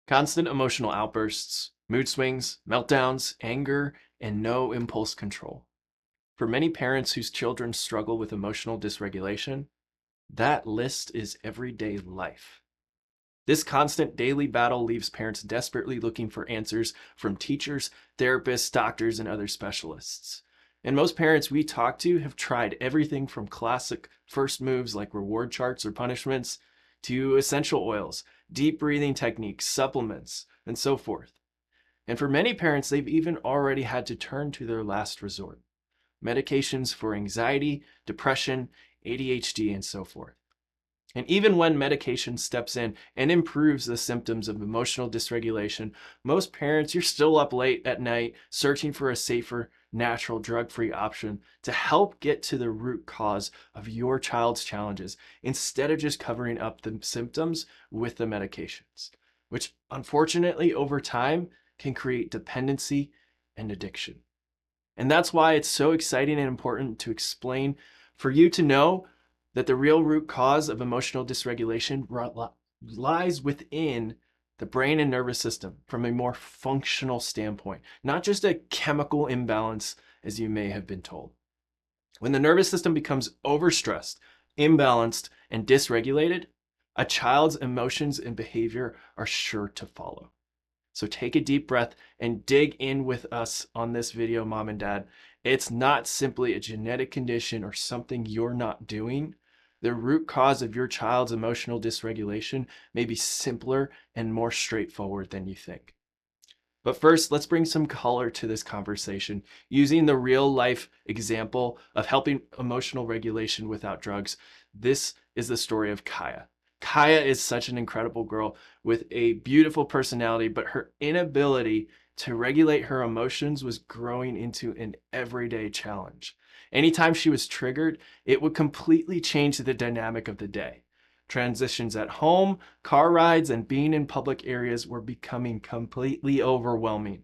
Constant emotional outbursts, mood swings, meltdowns, anger, and no impulse control. For many parents whose children struggle with emotional dysregulation, that list is everyday life. This constant daily battle leaves parents desperately looking for answers from teachers, therapists, doctors, and other specialists. And most parents we talk to have tried everything from classic first moves like reward charts or punishments to essential oils, deep breathing techniques, supplements, and so forth. And for many parents, they've even already had to turn to their last resort: medications for anxiety, depression, ADHD, and so forth. And even when medication steps in and improves the symptoms of emotional dysregulation, most parents, you're still up late at night searching for a safer, natural, drug-free option to help get to the root cause of your child's challenges instead of just covering up the symptoms with the medications, which unfortunately over time can create dependency and addiction. And that's why it's so exciting and important to explain for you to know that the real root cause of emotional dysregulation lies within the brain and nervous system from a more functional standpoint, not just a chemical imbalance as you may have been told. When the nervous system becomes overstressed, imbalanced, and dysregulated, a child's emotions and behavior are sure to follow. So take a deep breath and dig in with us on this video, mom and dad. It's not simply a genetic condition or something you're not doing. The root cause of your child's emotional dysregulation may be simpler and more straightforward than you think. But first, let's bring some color to this conversation using the real life example of helping emotional regulation without drugs. This is the story of Kaya. Kaya is such an incredible girl with a beautiful personality, but her inability to regulate her emotions was growing into an everyday challenge. Anytime she was triggered, it would completely change the dynamic of the day. Transitions at home, car rides, and being in public areas were becoming completely overwhelming.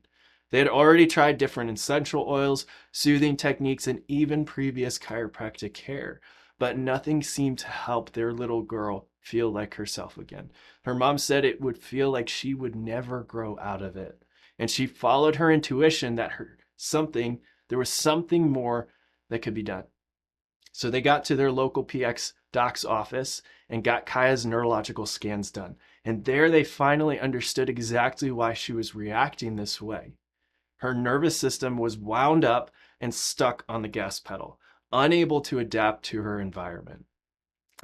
They had already tried different essential oils, soothing techniques, and even previous chiropractic care, but nothing seemed to help their little girl feel like herself again. Her mom said it would feel like she would never grow out of it. And she followed her intuition that there was something more that could be done. So they got to their local PX doc's office and got Kaya's neurological scans done. And there they finally understood exactly why she was reacting this way. Her nervous system was wound up and stuck on the gas pedal, unable to adapt to her environment.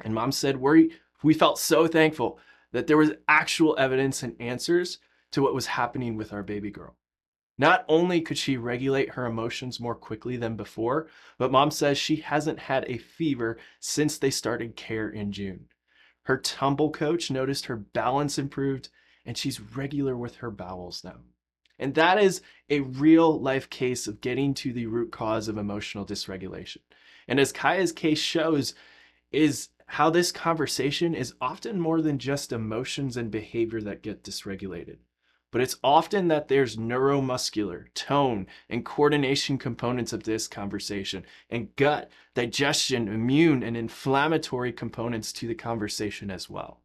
And mom said, we felt so thankful that there was actual evidence and answers to what was happening with our baby girl. Not only could she regulate her emotions more quickly than before, but mom says she hasn't had a fever since they started care in June. Her tumble coach noticed her balance improved and she's regular with her bowels now. And that is a real life case of getting to the root cause of emotional dysregulation. And as Kaya's case shows, is how this conversation is often more than just emotions and behavior that get dysregulated. But it's often that there's neuromuscular, tone, and coordination components of this conversation, and gut, digestion, immune, and inflammatory components to the conversation as well.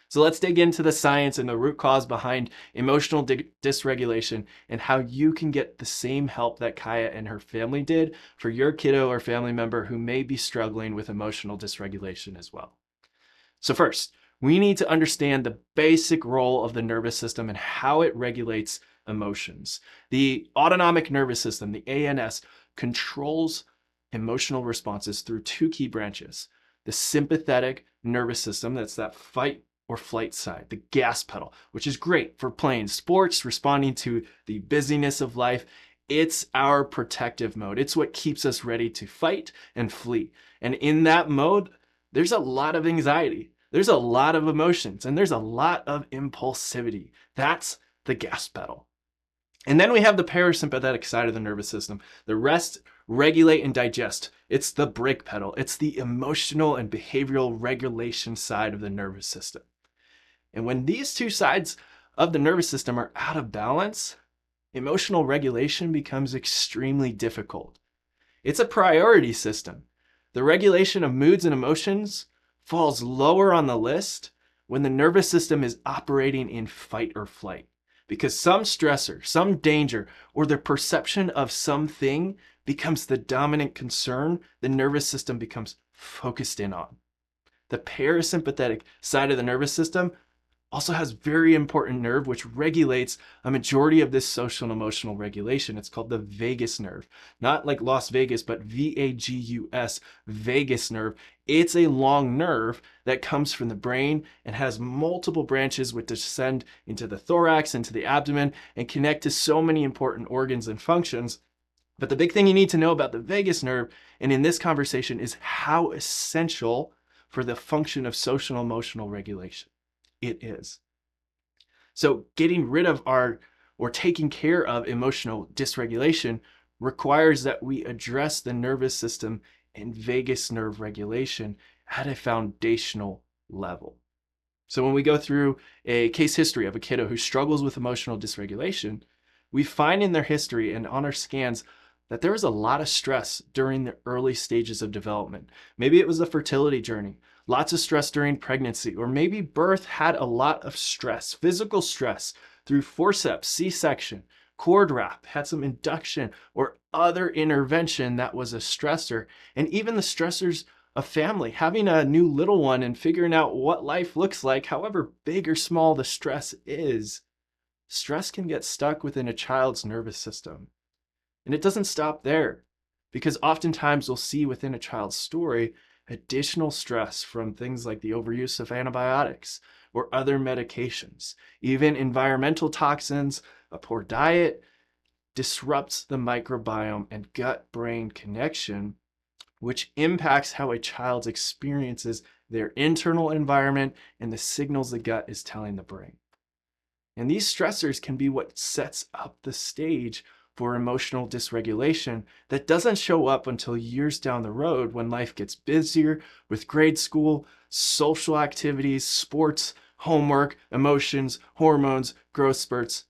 So let's dig into the science and the root cause behind emotional dysregulation and how you can get the same help that Kaya and her family did for your kiddo or family member who may be struggling with emotional dysregulation as well. So first, we need to understand the basic role of the nervous system and how it regulates emotions. The autonomic nervous system, the ANS, controls emotional responses through two key branches: the sympathetic nervous system, that's that fight or flight side, the gas pedal, which is great for playing sports, responding to the busyness of life. It's our protective mode. It's what keeps us ready to fight and flee. And in that mode, there's a lot of anxiety. There's a lot of emotions, and there's a lot of impulsivity. That's the gas pedal. And then we have the parasympathetic side of the nervous system, the rest, regulate, and digest. It's the brake pedal. It's the emotional and behavioral regulation side of the nervous system. And when these two sides of the nervous system are out of balance, emotional regulation becomes extremely difficult. It's a priority system. The regulation of moods and emotions falls lower on the list, when the nervous system is operating in fight or flight. Because some stressor, some danger, or the perception of something becomes the dominant concern, the nervous system becomes focused in on. The parasympathetic side of the nervous system also has very important nerve which regulates a majority of this social and emotional regulation. It's called the vagus nerve. Not like Las Vegas, but VAGUS, vagus nerve. It's a long nerve that comes from the brain and has multiple branches which descend into the thorax, into the abdomen, and connect to so many important organs and functions. But the big thing you need to know about the vagus nerve, and in this conversation, is how essential for the function of social and emotional regulation it is. So getting rid of or taking care of emotional dysregulation requires that we address the nervous system and vagus nerve regulation at a foundational level. So when we go through a case history of a kiddo who struggles with emotional dysregulation, we find in their history and on our scans that there was a lot of stress during the early stages of development. Maybe it was the fertility journey, lots of stress during pregnancy, or maybe birth had a lot of stress, physical stress through forceps, C-section, cord wrap, had some induction or other intervention that was a stressor. And even the stressors of family, having a new little one and figuring out what life looks like, however big or small the stress is, stress can get stuck within a child's nervous system. And it doesn't stop there, because oftentimes we'll see within a child's story additional stress from things like the overuse of antibiotics or other medications. Even environmental toxins, a poor diet disrupts the microbiome and gut-brain connection, which impacts how a child experiences their internal environment and the signals the gut is telling the brain. And these stressors can be what sets up the stage for emotional dysregulation that doesn't show up until years down the road when life gets busier with grade school, social activities, sports, homework, emotions, hormones, growth spurts.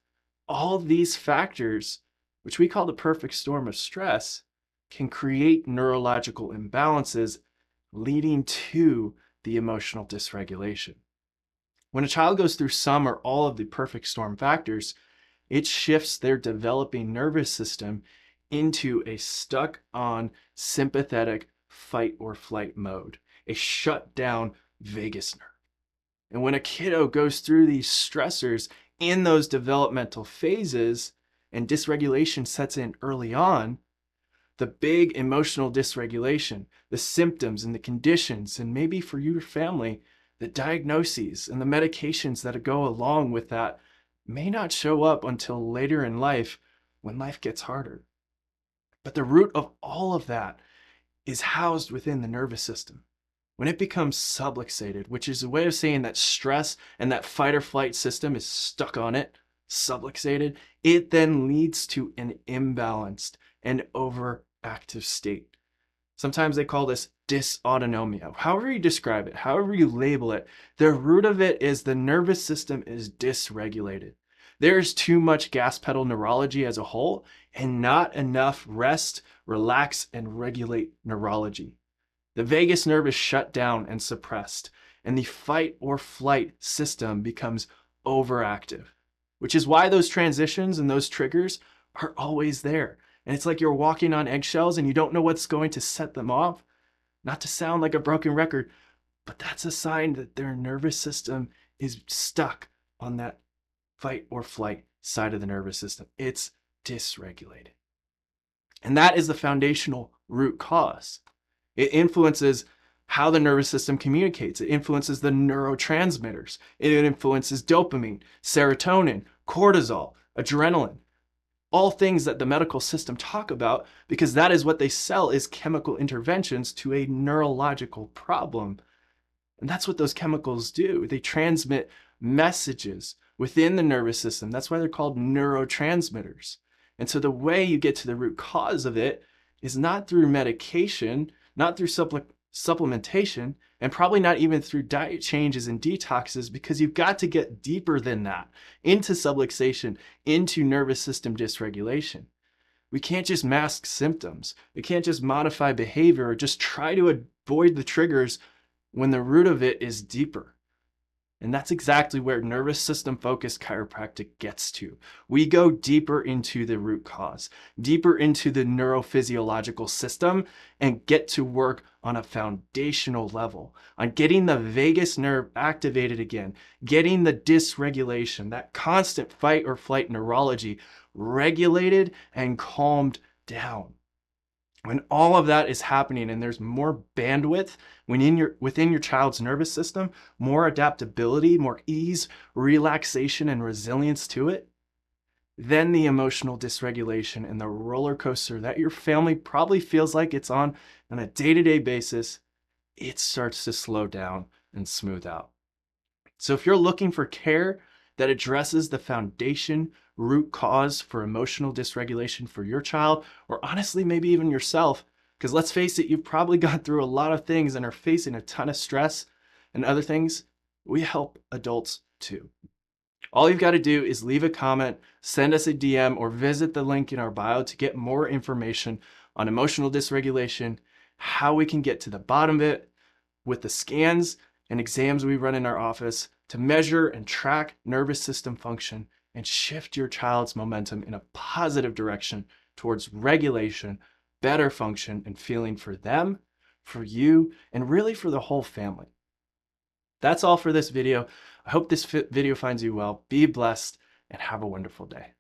All these factors, which we call the perfect storm of stress, can create neurological imbalances leading to the emotional dysregulation. When a child goes through some or all of the perfect storm factors, it shifts their developing nervous system into a stuck-on sympathetic fight or flight mode, a shut down vagus nerve. And when a kiddo goes through these stressors in those developmental phases and dysregulation sets in early on, the big emotional dysregulation, the symptoms and the conditions, and maybe for your family, the diagnoses and the medications that go along with that may not show up until later in life when life gets harder. But the root of all of that is housed within the nervous system. When it becomes subluxated, which is a way of saying that stress and that fight or flight system is stuck on it, subluxated, it then leads to an imbalanced and overactive state. Sometimes they call this dysautonomia. However you describe it, however you label it, the root of it is the nervous system is dysregulated. There's too much gas pedal neurology as a whole and not enough rest, relax, and regulate neurology. The vagus nerve is shut down and suppressed, and the fight or flight system becomes overactive, which is why those transitions and those triggers are always there. And it's like you're walking on eggshells and you don't know what's going to set them off. Not to sound like a broken record, but that's a sign that their nervous system is stuck on that fight or flight side of the nervous system. It's dysregulated. And that is the foundational root cause. It influences how the nervous system communicates. It influences the neurotransmitters. It influences dopamine, serotonin, cortisol, adrenaline. All things that the medical system talk about, because that is what they sell, is chemical interventions to a neurological problem. And that's what those chemicals do. They transmit messages within the nervous system. That's why they're called neurotransmitters. And so the way you get to the root cause of it is not through medication, not through supplementation, and probably not even through diet changes and detoxes, because you've got to get deeper than that, into subluxation, into nervous system dysregulation. We can't just mask symptoms. We can't just modify behavior or just try to avoid the triggers when the root of it is deeper. And that's exactly where nervous system focused chiropractic gets to. We go deeper into the root cause, deeper into the neurophysiological system, and get to work on a foundational level, on getting the vagus nerve activated again, getting the dysregulation, that constant fight or flight neurology, regulated and calmed down. When all of that is happening and there's more bandwidth within your child's nervous system, more adaptability, more ease, relaxation, and resilience to it, then the emotional dysregulation and the roller coaster that your family probably feels like it's on a day-to-day basis, it starts to slow down and smooth out. So if you're looking for care that addresses the foundation root cause for emotional dysregulation for your child, or honestly, maybe even yourself, because let's face it, you've probably gone through a lot of things and are facing a ton of stress and other things, we help adults too. All you've got to do is leave a comment, send us a DM, or visit the link in our bio to get more information on emotional dysregulation, how we can get to the bottom of it with the scans and exams we run in our office to measure and track nervous system function and shift your child's momentum in a positive direction towards regulation, better function, and feeling for them, for you, and really for the whole family. That's all for this video. I hope this video finds you well. Be blessed and have a wonderful day.